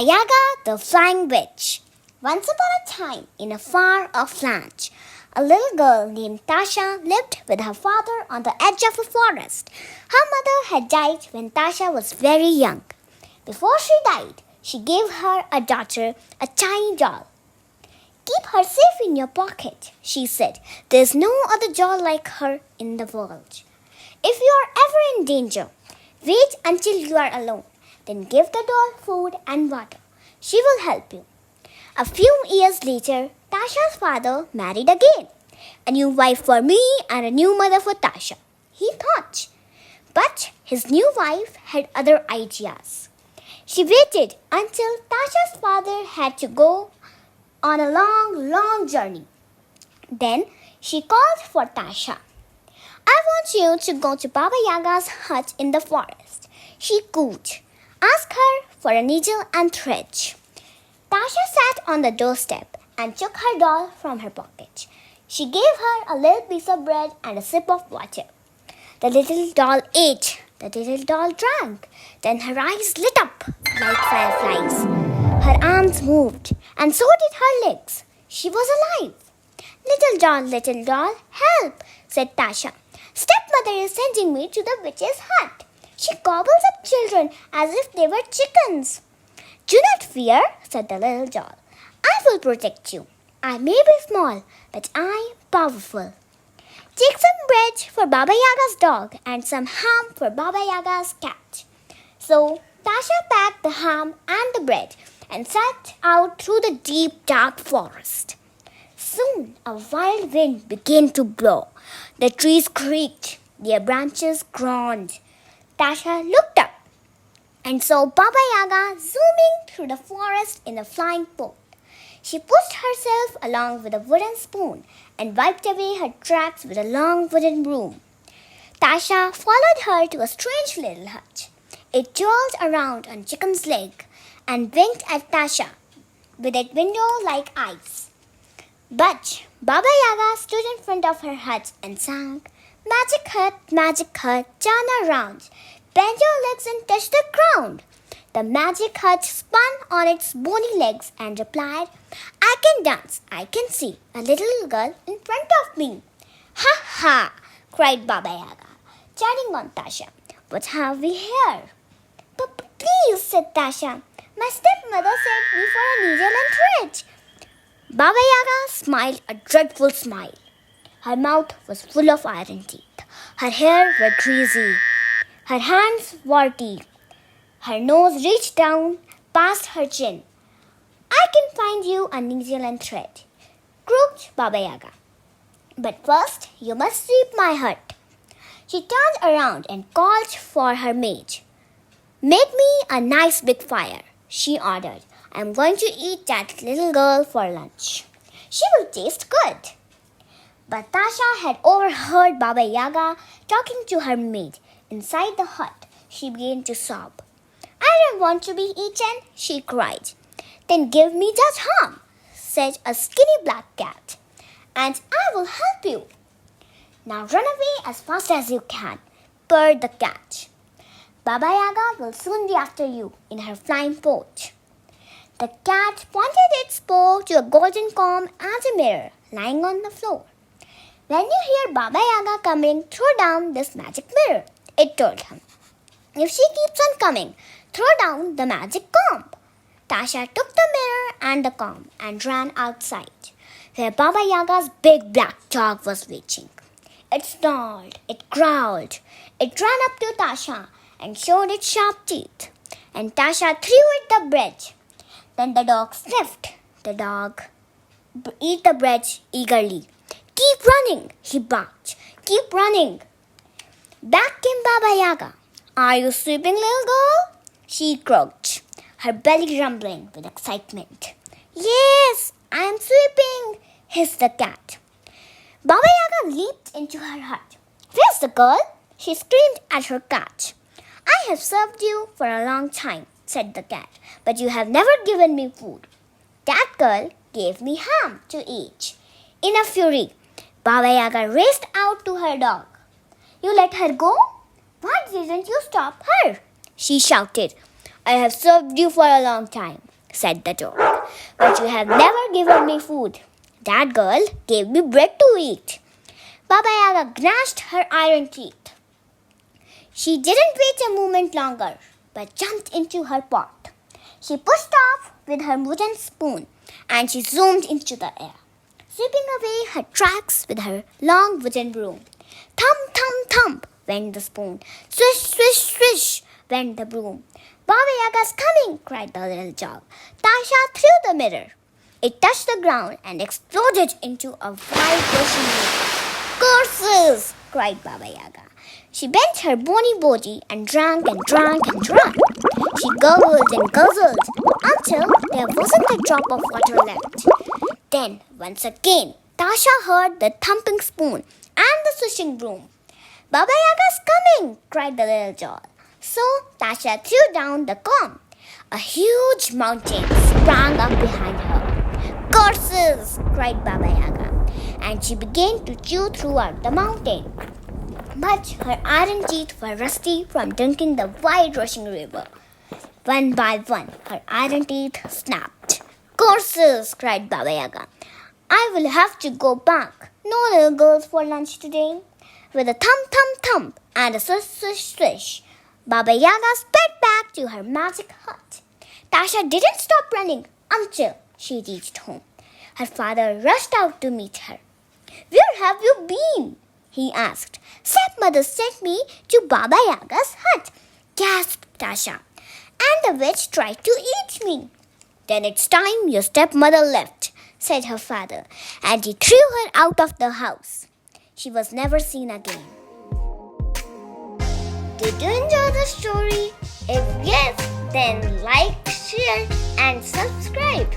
Yaga the Flying Witch. Once upon a time, in a far-off land, a little girl named Tasha lived with her father on the edge of a forest. Her mother had died when Tasha was very young. Before she died, she gave her a daughter, a tiny doll. "Keep her safe in your pocket," she said. "There's no other doll like her in the world. If you are ever in danger, wait until you are alone. Then give the doll food and water. She will help you." A few years later, Tasha's father married again. "A new wife for me and a new mother for Tasha," he thought. But his new wife had other ideas. She waited until Tasha's father had to go on a long journey. Then she called for Tasha. "I want you to go to Baba Yaga's hut in the forest," she cooed. "Ask her for a needle and thread." Tasha sat on the doorstep and took her doll from her pocket. She gave her a little piece of bread and a sip of water. The little doll ate. The little doll drank. Then her eyes lit up like fireflies. Her arms moved, and so did her legs. She was alive. Little doll, help," said Tasha. "Stepmother is sending me to the witch's hut. She gobbles up children as if they were chickens." "Do not fear," said the little doll. "I will protect you. I may be small, but I am powerful. Take some bread for Baba Yaga's dog and some ham for Baba Yaga's cat." So Tasha packed the ham and the bread and set out through the deep, dark forest. Soon a wild wind began to blow. The trees creaked, their branches groaned. Tasha looked up and saw Baba Yaga zooming through the forest in a flying boat. She pushed herself along with a wooden spoon and wiped away her tracks with a long wooden broom. Tasha followed her to a strange little hut. It twirled around on Chicken's leg and winked at Tasha with its window-like eyes. But Baba Yaga stood in front of her hut and sang, magic hut, turn around. Bend your legs and touch the ground." The magic hut spun on its bony legs and replied, "I can dance, I can see a little girl in front of me." "Ha ha!" cried Baba Yaga, turning on Tasha. "What have we here?" "But please," said Tasha, "my stepmother sent me for a needle and thread." Baba Yaga smiled a dreadful smile. Her mouth was full of iron teeth. Her hair was greasy. Her hands were deep. Her nose reached down past her chin. "I can find you a needle and thread," croaked Baba Yaga. "But first you must sweep my hut." She turned around and called for her maid. "Make me a nice big fire," she ordered. "I'm going to eat that little girl for lunch. She will taste good." But Tasha had overheard Baba Yaga talking to her maid. Inside the hut, she began to sob. "I don't want to be eaten," she cried. "Then give me that ham," said a skinny black cat, "and I will help you." "Now run away as fast as you can," purred the cat. "Baba Yaga will soon be after you in her flying boat." The cat pointed its paw to a golden comb and a mirror lying on the floor. "When you hear Baba Yaga coming, throw down this magic mirror," it told him. "If she keeps on coming, throw down the magic comb." Tasha took the mirror and the comb and ran outside, where Baba Yaga's big black dog was waiting. It snarled, it growled, it ran up to Tasha and showed its sharp teeth, and Tasha threw it the bread. Then the dog sniffed. The dog ate the bread eagerly. "Keep running," he barked. "Keep running." Back came Baba Yaga. "Are you sweeping, little girl?" she croaked, her belly rumbling with excitement. "Yes, I am sweeping," hissed the cat. Baba Yaga leaped into her hut. "Where's the girl?" she screamed at her cat. "I have served you for a long time," said the cat, "but you have never given me food." "That girl gave me ham to eat." In a fury, Baba Yaga raced out to her dog. "You let her go? Why didn't you stop her?" she shouted. "I have served you for a long time. said the dog. "But you have never given me food. That girl gave me bread to eat." Baba Yaga gnashed her iron teeth. She didn't wait a moment longer, but jumped into her pot. She pushed off with her wooden spoon, and she zoomed into the air, sweeping away her tracks with her long wooden broom. Thump, thump, thump went the spoon. Swish, swish, swish went the broom. "Baba Yaga's coming!" cried the little dog. Tasha threw the mirror. It touched the ground and exploded into a wide rushing river. "Curses!" cried Baba Yaga. She bent her bony body and drank and drank and drank. She gurgled and guzzled until there wasn't a drop of water left. Then, once again, Tasha heard the thumping spoon and the swishing broom. "Baba Yaga's coming!" cried the little dog. So Tasha threw down the comb. A huge mountain sprang up behind her. "Curses!" cried Baba Yaga, and she began to chew throughout the mountain. But her iron teeth were rusty from drinking the wide rushing river. One by one, her iron teeth snapped. "Curses!" cried Baba Yaga. "I will have to go back. No little girls for lunch today." With a thump, thump, thump and a swish, swish, swish, Baba Yaga sped back to her magic hut. Tasha didn't stop running until she reached home. Her father rushed out to meet her. "Where have you been?" he asked. "Stepmother sent me to Baba Yaga's hut," gasped Tasha, "and the witch tried to eat me." "Then it's time your stepmother left," said her father, and he threw her out of the house. She was never seen again. Did you enjoy the story? If yes, then like, share, and subscribe.